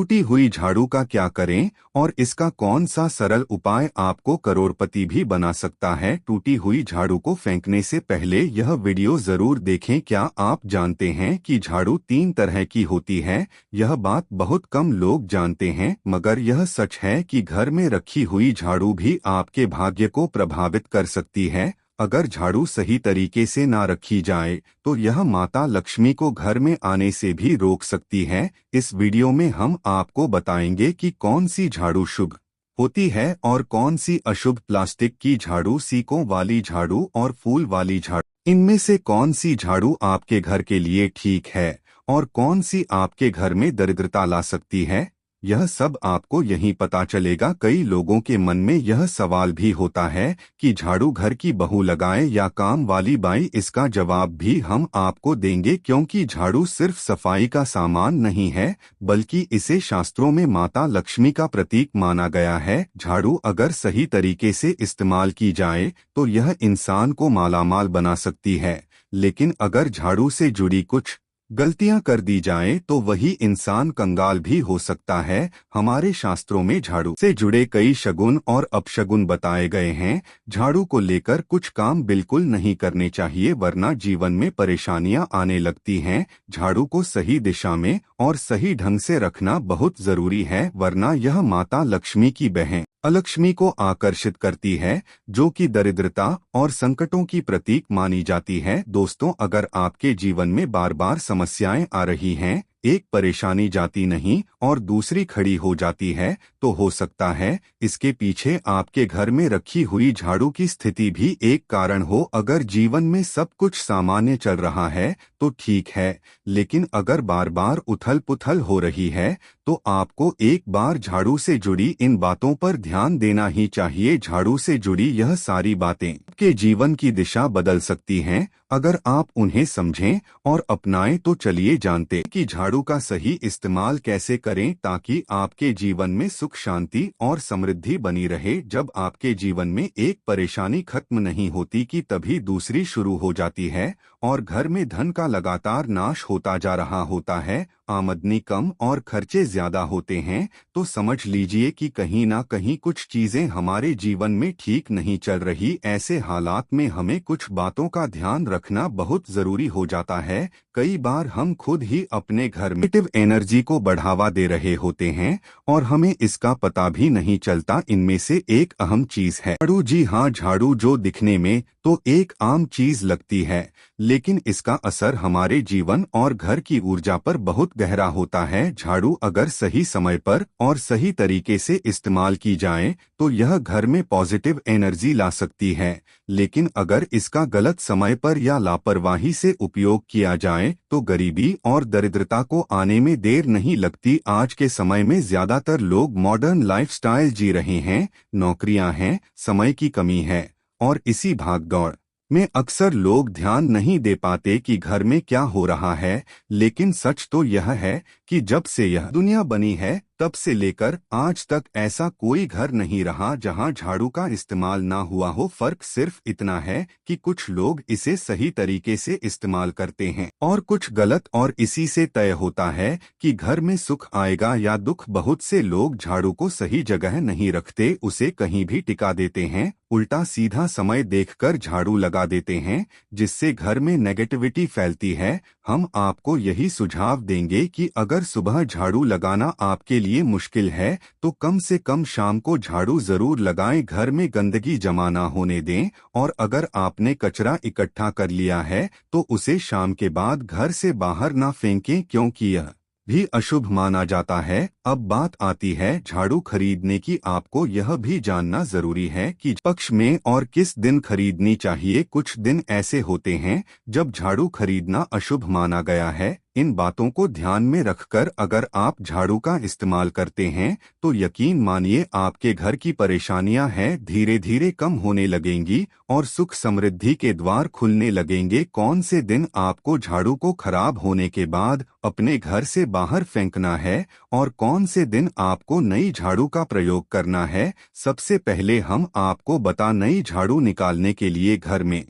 टूटी हुई झाड़ू का क्या करें और इसका कौन सा सरल उपाय आपको करोड़पति भी बना सकता है। टूटी हुई झाड़ू को फेंकने से पहले यह वीडियो जरूर देखें। क्या आप जानते हैं कि झाड़ू 3 तरह की होती है। यह बात बहुत कम लोग जानते हैं, मगर यह सच है कि घर में रखी हुई झाड़ू भी आपके भाग्य को प्रभावित कर सकती है। अगर झाड़ू सही तरीके से ना रखी जाए तो यह माता लक्ष्मी को घर में आने से भी रोक सकती है। इस वीडियो में हम आपको बताएंगे कि कौन सी झाड़ू शुभ होती है और कौन सी अशुभ। प्लास्टिक की झाड़ू, सीकों वाली झाड़ू और फूल वाली झाड़ू, इनमें से कौन सी झाड़ू आपके घर के लिए ठीक है और कौन सी आपके घर में दरिद्रता ला सकती है, यह सब आपको यहीं पता चलेगा। कई लोगों के मन में यह सवाल भी होता है कि झाड़ू घर की बहू लगाए या काम वाली बाई। इसका जवाब भी हम आपको देंगे, क्योंकि झाड़ू सिर्फ सफाई का सामान नहीं है, बल्कि इसे शास्त्रों में माता लक्ष्मी का प्रतीक माना गया है। झाड़ू अगर सही तरीके से इस्तेमाल की जाए तो यह इंसान को मालामाल बना सकती है, लेकिन अगर झाड़ू से जुड़ी कुछ गलतियां कर दी जाएं तो वही इंसान कंगाल भी हो सकता है। हमारे शास्त्रों में झाड़ू से जुड़े कई शगुन और अपशगुन बताए गए हैं। झाड़ू को लेकर कुछ काम बिल्कुल नहीं करने चाहिए, वरना जीवन में परेशानियां आने लगती हैं। झाड़ू को सही दिशा में और सही ढंग से रखना बहुत जरूरी है, वरना यह माता लक्ष्मी की बहन अलक्ष्मी को आकर्षित करती है, जो कि दरिद्रता और संकटों की प्रतीक मानी जाती है। दोस्तों, अगर आपके जीवन में बार बार समस्याएं आ रही हैं, एक परेशानी जाती नहीं और दूसरी खड़ी हो जाती है, तो हो सकता है इसके पीछे आपके घर में रखी हुई झाड़ू की स्थिति भी एक कारण हो। अगर जीवन में सब कुछ सामान्य चल रहा है तो ठीक है, लेकिन अगर बार बार उथल पुथल हो रही है तो आपको एक बार झाड़ू से जुड़ी इन बातों पर ध्यान देना ही चाहिए। झाड़ू से जुड़ी यह सारी बातें आपके जीवन की दिशा बदल सकती हैं, अगर आप उन्हें समझें और अपनाएं। तो चलिए जानते हैं कि झाड़ू का सही इस्तेमाल कैसे करें ताकि आपके जीवन में सुख, शांति और समृद्धि बनी रहे। जब आपके जीवन में एक परेशानी खत्म नहीं होती कि तभी दूसरी शुरू हो जाती है और घर में धन का लगातार नाश होता जा रहा होता है, आमदनी कम और खर्चे ज्यादा होते हैं, तो समझ लीजिए कि कहीं ना कहीं कुछ चीजें हमारे जीवन में ठीक नहीं चल रही। ऐसे हालात में हमें कुछ बातों का ध्यान रखना बहुत जरूरी हो जाता है। कई बार हम खुद ही अपने घर में नेगेटिव एनर्जी को बढ़ावा दे रहे होते हैं और हमें इसका पता भी नहीं चलता। इनमें से एक अहम चीज है झाड़ू। जी हाँ, झाड़ू जो दिखने में तो एक आम चीज लगती है, लेकिन इसका असर हमारे जीवन और घर की ऊर्जा पर बहुत गहरा होता है। झाड़ू अगर सही समय पर और सही तरीके से इस्तेमाल की जाए तो यह घर में पॉजिटिव एनर्जी ला सकती है, लेकिन अगर इसका गलत समय पर या लापरवाही से उपयोग किया जाए तो गरीबी और दरिद्रता को आने में देर नहीं लगती। आज के समय में ज्यादातर लोग मॉडर्न लाइफस्टाइल जी रहे हैं, नौकरियां हैं, समय की कमी है और इसी भागदौड़ में अक्सर लोग ध्यान नहीं दे पाते कि घर में क्या हो रहा है। लेकिन सच तो यह है कि जब से यह दुनिया बनी है तब से लेकर आज तक ऐसा कोई घर नहीं रहा जहां झाड़ू का इस्तेमाल ना हुआ हो। फर्क सिर्फ इतना है कि कुछ लोग इसे सही तरीके से इस्तेमाल करते हैं और कुछ गलत, और इसी से तय होता है कि घर में सुख आएगा या दुख। बहुत से लोग झाड़ू को सही जगह नहीं रखते, उसे कहीं भी टिका देते हैं, उल्टा सीधा समय देखकर झाड़ू लगा देते हैं, जिससे घर में नेगेटिविटी फैलती है। हम आपको यही सुझाव देंगे कि अगर सुबह झाड़ू लगाना आपके लिए मुश्किल है तो कम से कम शाम को झाड़ू जरूर लगाएं। घर में गंदगी जमा ना होने दें और अगर आपने कचरा इकट्ठा कर लिया है तो उसे शाम के बाद घर से बाहर ना फेंकें, क्योंकि यह भी अशुभ माना जाता है। अब बात आती है झाड़ू खरीदने की। आपको यह भी जानना जरूरी है कि पक्ष में और किस दिन खरीदनी चाहिए। कुछ दिन ऐसे होते हैं जब झाड़ू खरीदना अशुभ माना गया है। इन बातों को ध्यान में रखकर अगर आप झाड़ू का इस्तेमाल करते हैं तो यकीन मानिए आपके घर की परेशानियां हैं धीरे धीरे कम होने लगेंगी और सुख समृद्धि के द्वार खुलने लगेंगे। कौन से दिन आपको झाड़ू को खराब होने के बाद अपने घर से बाहर फेंकना है और कौन से दिन आपको नई झाड़ू का प्रयोग करना है, सबसे पहले हम आपको नई झाड़ू निकालने के लिए घर में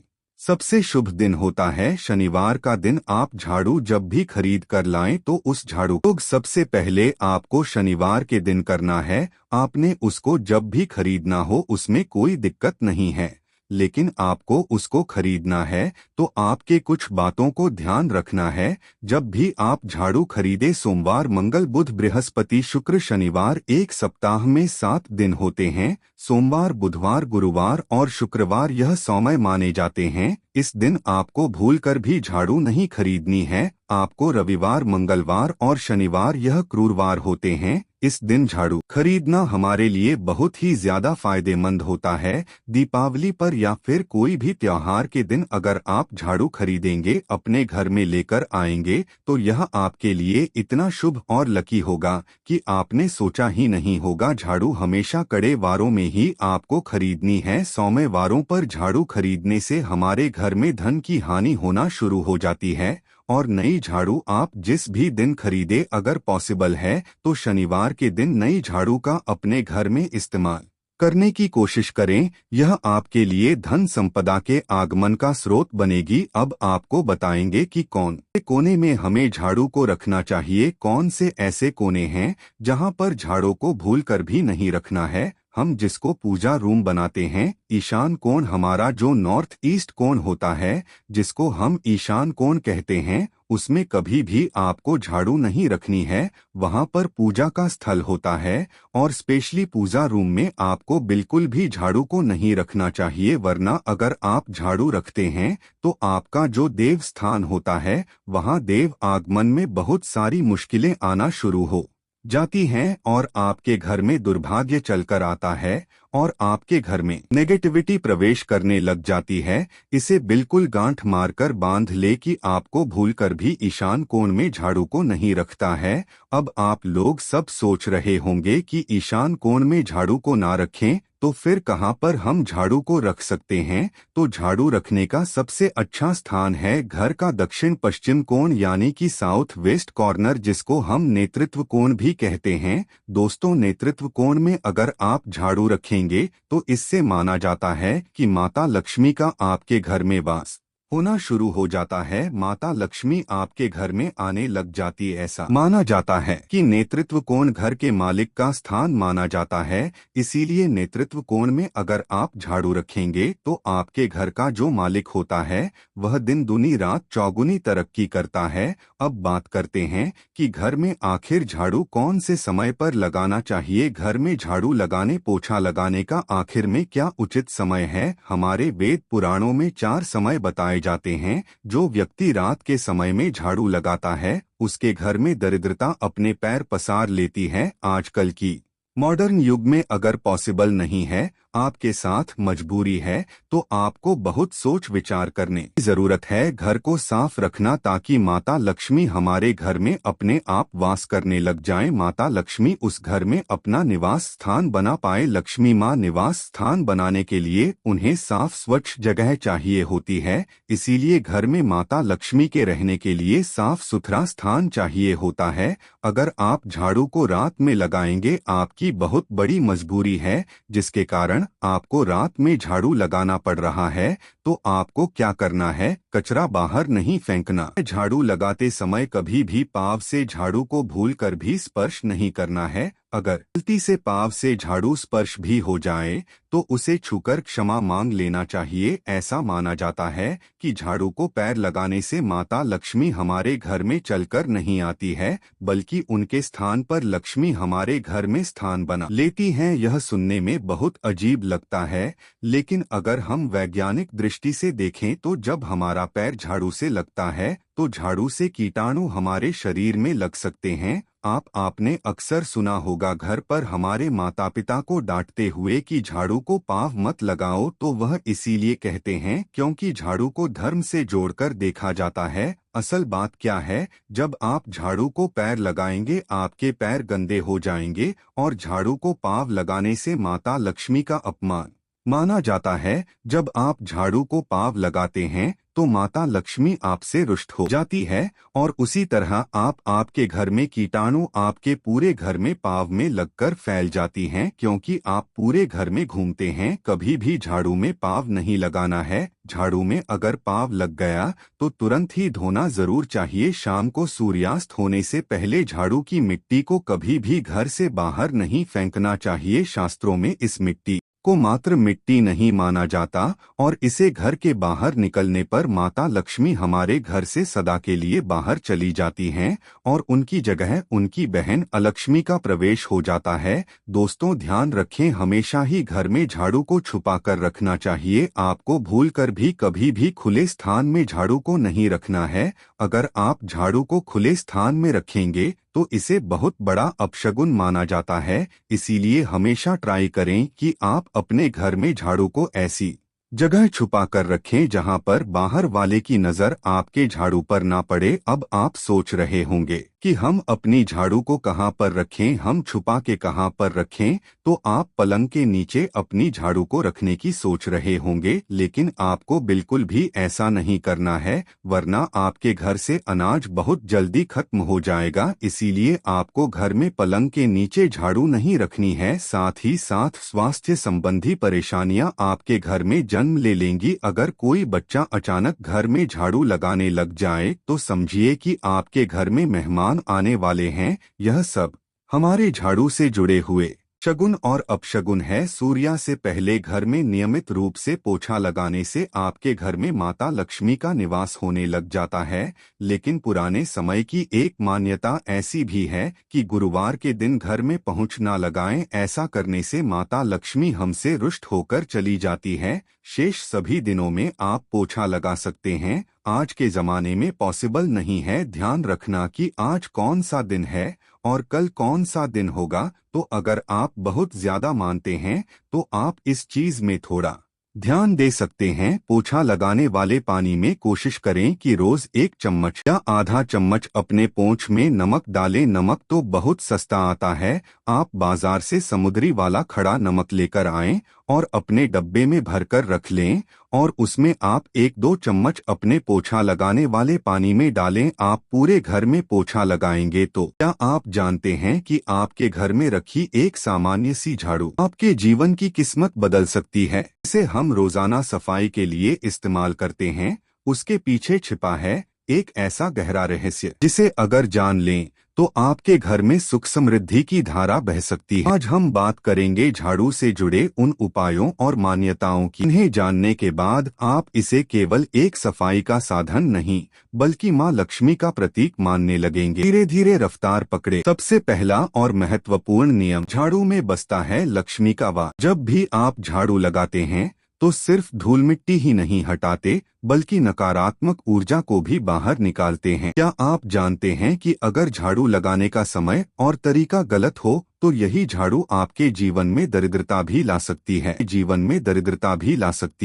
सबसे शुभ दिन होता है शनिवार का दिन। आप झाड़ू जब भी खरीद कर लाएं तो उस झाड़ू को सबसे पहले आपको शनिवार के दिन करना है। आपने उसको जब भी खरीदना हो उसमें कोई दिक्कत नहीं है, लेकिन आपको उसको खरीदना है तो आपके कुछ बातों को ध्यान रखना है। जब भी आप झाड़ू खरीदे, सोमवार, मंगल, बुध, बृहस्पति, शुक्र, शनिवार, एक सप्ताह में 7 दिन होते हैं। सोमवार, बुधवार, गुरुवार और शुक्रवार यह सौम्य माने जाते हैं। इस दिन आपको भूलकर भी झाड़ू नहीं खरीदनी है। आपको रविवार, मंगलवार और शनिवार यह क्रूरवार होते हैं। इस दिन झाड़ू खरीदना हमारे लिए बहुत ही ज्यादा फायदेमंद होता है। दीपावली पर या फिर कोई भी त्योहार के दिन अगर आप झाड़ू खरीदेंगे, अपने घर में लेकर आएंगे, तो यह आपके लिए इतना शुभ और लकी होगा कि आपने सोचा ही नहीं होगा। झाड़ू हमेशा कड़े वारों में ही आपको खरीदनी है। सौम्य वारों पर झाड़ू खरीदने से हमारे घर में धन की हानि होना शुरू हो जाती है। और नई झाड़ू आप जिस भी दिन खरीदे, अगर पॉसिबल है तो शनिवार के दिन नई झाड़ू का अपने घर में इस्तेमाल करने की कोशिश करें। यह आपके लिए धन संपदा के आगमन का स्रोत बनेगी। अब आपको बताएंगे कि कौन से कोने में हमें झाड़ू को रखना चाहिए, कौन से ऐसे कोने हैं जहां पर झाड़ू को भूलकर भी नहीं रखना है। हम जिसको पूजा रूम बनाते हैं, ईशान कोण हमारा जो नॉर्थ ईस्ट कोण होता है, जिसको हम ईशान कोण कहते हैं, उसमें कभी भी आपको झाड़ू नहीं रखनी है। वहां पर पूजा का स्थल होता है और स्पेशली पूजा रूम में आपको बिल्कुल भी झाड़ू को नहीं रखना चाहिए, वरना अगर आप झाड़ू रखते हैं तो आपका जो देव स्थान होता है वहां देव आगमन में बहुत सारी मुश्किलें आना शुरू हो जाती हैं और आपके घर में दुर्भाग्य चलकर आता है और आपके घर में नेगेटिविटी प्रवेश करने लग जाती है। इसे बिल्कुल गांठ मारकर बांध ले कि आपको भूलकर भी ईशान कोण में झाड़ू को नहीं रखता है। अब आप लोग सब सोच रहे होंगे कि ईशान कोण में झाड़ू को ना रखें तो फिर कहां पर हम झाड़ू को रख सकते हैं। तो झाड़ू रखने का सबसे अच्छा स्थान है घर का दक्षिण पश्चिम कोण, यानी कि साउथ वेस्ट कॉर्नर, जिसको हम नेतृत्व कोण भी कहते हैं। दोस्तों, नेतृत्व कोण में अगर आप झाड़ू रखेंगे तो इससे माना जाता है कि माता लक्ष्मी का आपके घर में वास होना शुरू हो जाता है। माता लक्ष्मी आपके घर में आने लग जाती है। ऐसा माना जाता है कि नेतृत्व कोण घर के मालिक का स्थान माना जाता है। इसीलिए नेतृत्व कोण में अगर आप झाड़ू रखेंगे तो आपके घर का जो मालिक होता है वह दिन दुनी रात चौगुनी तरक्की करता है। अब बात करते हैं कि घर में आखिर झाड़ू कौन से समय पर लगाना चाहिए। घर में झाड़ू लगाने, पोछा लगाने का आखिर में क्या उचित समय है। हमारे वेद पुराणों में 4 समय बताए जाते हैं। जो व्यक्ति रात के समय में झाड़ू लगाता है उसके घर में दरिद्रता अपने पैर पसार लेती है। आजकल की मॉडर्न युग में अगर पॉसिबल नहीं है, आपके साथ मजबूरी है, तो आपको बहुत सोच विचार करने की जरूरत है। घर को साफ रखना ताकि माता लक्ष्मी हमारे घर में अपने आप वास करने लग जाएं। माता लक्ष्मी उस घर में अपना निवास स्थान बना पाए। लक्ष्मी माँ निवास स्थान बनाने के लिए उन्हें साफ स्वच्छ जगह चाहिए होती है। इसीलिए घर में माता लक्ष्मी के रहने के लिए साफ सुथरा स्थान चाहिए होता है। अगर आप झाड़ू को रात में लगाएंगे, आपकी बहुत बड़ी मजबूरी है जिसके कारण आपको रात में झाड़ू लगाना पड़ रहा है, तो आपको क्या करना है, कचरा बाहर नहीं फेंकना। झाड़ू लगाते समय कभी भी पाँव से झाड़ू को भूलकर भी स्पर्श नहीं करना है। अगर गलती से पाँव से झाड़ू स्पर्श भी हो जाए तो उसे छूकर क्षमा मांग लेना चाहिए। ऐसा माना जाता है कि झाड़ू को पैर लगाने से माता लक्ष्मी हमारे घर में चलकर नहीं आती है, बल्कि उनके स्थान पर लक्ष्मी हमारे घर में स्थान बना लेती हैं। यह सुनने में बहुत अजीब लगता है, लेकिन अगर हम वैज्ञानिक दृष्टि से देखें तो जब हमारा पैर झाड़ू से लगता है तो झाड़ू से कीटाणु हमारे शरीर में लग सकते हैं। आपने अक्सर सुना होगा घर पर हमारे माता पिता को डांटते हुए कि झाड़ू को पाँव मत लगाओ, तो वह इसीलिए कहते हैं क्योंकि झाड़ू को धर्म से जोड़कर देखा जाता है। असल बात क्या है, जब आप झाड़ू को पैर लगाएंगे आपके पैर गंदे हो जाएंगे और झाड़ू को पाँव लगाने से माता लक्ष्मी का अपमान माना जाता है जब आप झाड़ू को पाँव लगाते हैं तो माता लक्ष्मी आपसे रुष्ट हो जाती है, और उसी तरह आपके घर में कीटाणु आपके पूरे घर में पाँव में लगकर फैल जाती हैं, क्योंकि आप पूरे घर में घूमते हैं। कभी भी झाड़ू में पाँव नहीं लगाना है। झाड़ू में अगर पाँव लग गया तो तुरंत ही धोना जरूर चाहिए। शाम को सूर्यास्त होने से पहले झाड़ू की मिट्टी को कभी भी घर से बाहर नहीं फेंकना चाहिए। शास्त्रों में इस मिट्टी को मात्र मिट्टी नहीं माना जाता, और इसे घर के बाहर निकलने पर माता लक्ष्मी हमारे घर से सदा के लिए बाहर चली जाती हैं, और उनकी जगह उनकी बहन अलक्ष्मी का प्रवेश हो जाता है। दोस्तों, ध्यान रखें, हमेशा ही घर में झाड़ू को छुपा कर रखना चाहिए। आपको भूलकर भी कभी भी खुले स्थान में झाड़ू को नहीं रखना है। अगर आप झाड़ू को खुले स्थान में रखेंगे तो इसे बहुत बड़ा अपशगुन माना जाता है। इसीलिए हमेशा ट्राई करें कि आप अपने घर में झाड़ू को ऐसी जगह छुपा कर रखें जहां पर बाहर वाले की नजर आपके झाड़ू पर ना पड़े। अब आप सोच रहे होंगे कि हम अपनी झाड़ू को कहां पर रखें, हम छुपा के कहां पर रखें। तो आप पलंग के नीचे अपनी झाड़ू को रखने की सोच रहे होंगे, लेकिन आपको बिल्कुल भी ऐसा नहीं करना है, वरना आपके घर से अनाज बहुत जल्दी खत्म हो जाएगा। इसीलिए आपको घर में पलंग के नीचे झाड़ू नहीं रखनी है। साथ ही साथ स्वास्थ्य संबंधी परेशानियां आपके घर में जन्म ले लेंगी। अगर कोई बच्चा अचानक घर में झाड़ू लगाने लग जाए तो समझिए कि आपके घर में मेहमान आने वाले हैं। यह सब हमारे झाड़ू से जुड़े हुए शगुन और अपशगुन है। सूर्या से पहले घर में नियमित रूप से पोछा लगाने से आपके घर में माता लक्ष्मी का निवास होने लग जाता है। लेकिन पुराने समय की एक मान्यता ऐसी भी है कि गुरुवार के दिन घर में पोंछ ना लगाएं। ऐसा करने से माता लक्ष्मी हमसे रुष्ट होकर चली जाती है। शेष सभी दिनों में आप पोछा लगा सकते हैं। आज के जमाने में पॉसिबल नहीं है। ध्यान रखना कि आज कौन सा दिन है और कल कौन सा दिन होगा। तो अगर आप बहुत ज्यादा मानते हैं तो आप इस चीज में थोड़ा ध्यान दे सकते हैं। पोछा लगाने वाले पानी में कोशिश करें कि रोज 1 चम्मच या आधा चम्मच अपने पोंछ में नमक डालें। नमक तो बहुत सस्ता आता है। आप बाजार से समुद्री वाला खड़ा नमक लेकर आएं और अपने डब्बे में भरकर रख लें, और उसमें आप 1-2 चम्मच अपने पोछा लगाने वाले पानी में डालें। आप पूरे घर में पोछा लगाएंगे तो क्या आप जानते हैं कि आपके घर में रखी एक सामान्य सी झाड़ू आपके जीवन की किस्मत बदल सकती है। इसे हम रोजाना सफाई के लिए इस्तेमाल करते हैं। उसके पीछे छिपा है एक ऐसा गहरा रहस्य जिसे अगर जान लें तो आपके घर में सुख समृद्धि की धारा बह सकती है। आज हम बात करेंगे झाड़ू से जुड़े उन उपायों और मान्यताओं की। इन्हें जानने के बाद आप इसे केवल एक सफाई का साधन नहीं बल्कि मां लक्ष्मी का प्रतीक मानने लगेंगे। धीरे धीरे रफ्तार पकड़े। सबसे पहला और महत्वपूर्ण नियम, झाड़ू में बसता है लक्ष्मी का वास। जब भी आप झाड़ू लगाते हैं तो सिर्फ धूल मिट्टी ही नहीं हटाते बल्कि नकारात्मक ऊर्जा को भी बाहर निकालते हैं। क्या आप जानते हैं कि अगर झाड़ू लगाने का समय और तरीका गलत हो तो यही झाड़ू आपके जीवन में दरिद्रता भी ला सकती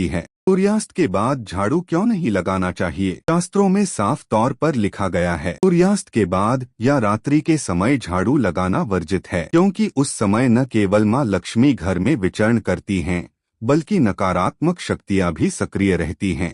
है। सूर्यास्त के बाद झाड़ू क्यों नहीं लगाना चाहिए? शास्त्रों में साफ तौर पर लिखा गया है, सूर्यास्त के बाद या रात्रि के समय झाड़ू लगाना वर्जित है, क्योंकि उस समय न केवल मां लक्ष्मी घर में विचरण करती हैं बल्कि नकारात्मक शक्तियां भी सक्रिय रहती हैं।